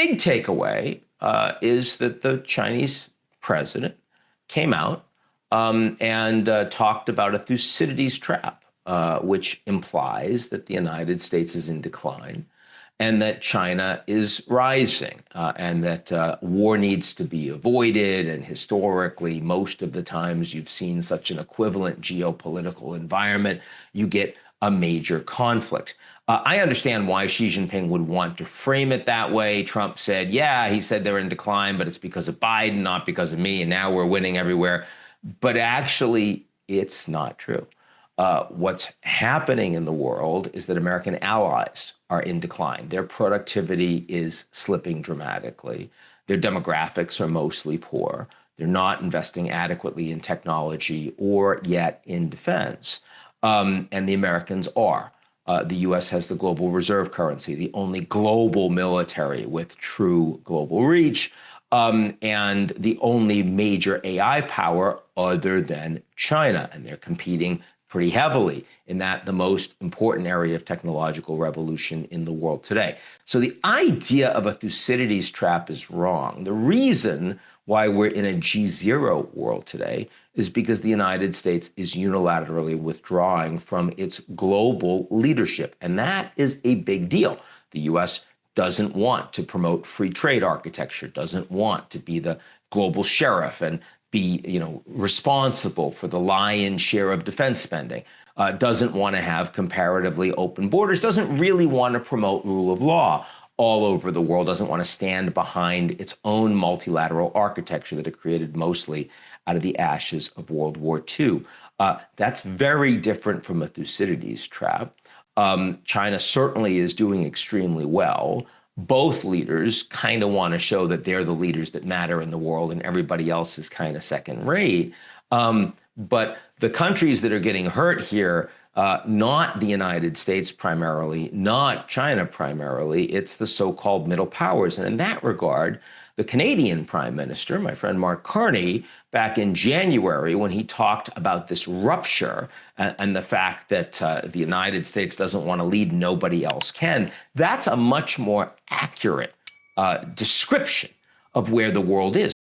big takeaway is that the Chinese president came out and talked about a Thucydides trap, which implies that the United States is in decline and that China is rising, and that war needs to be avoided. And historically, most of the times you've seen such an equivalent geopolitical environment, you get a major conflict. I understand why Xi Jinping would want to frame it that way. Trump said, yeah, he said they're in decline, but it's because of Biden, not because of me, and now we're winning everywhere. But actually, it's not true. What's happening in the world is that American allies are in decline. Their productivity is slipping dramatically. Their demographics are mostly poor. They're not investing adequately in technology or yet in defense. And the Americans are. The U.S. has the global reserve currency, the only global military with true global reach, and the only major AI power other than China. And they're competing pretty heavily in that the most important area of technological revolution in the world today. So the idea of a Thucydides trap is wrong. The reason why we're in a G0 world today is because the United States is unilaterally withdrawing from its global leadership. And that is a big deal. The US doesn't want to promote free trade architecture, doesn't want to be the global sheriff and be, responsible for the lion's share of defense spending, doesn't want to have comparatively open borders, doesn't really want to promote rule of law all over the world, doesn't want to stand behind its own multilateral architecture that it created mostly out of the ashes of World War II. That's very different from a Thucydides trap. China certainly is doing extremely well. Both leaders kind of want to show that they're the leaders that matter in the world and everybody else is kind of second rate. But the countries that are getting hurt here, not the United States primarily, not China primarily, it's the so-called middle powers. And in that regard, the Canadian Prime Minister, my friend Mark Carney, back in January, when he talked about this rupture and the fact that the United States doesn't want to lead, nobody else can, that's a much more accurate description of where the world is.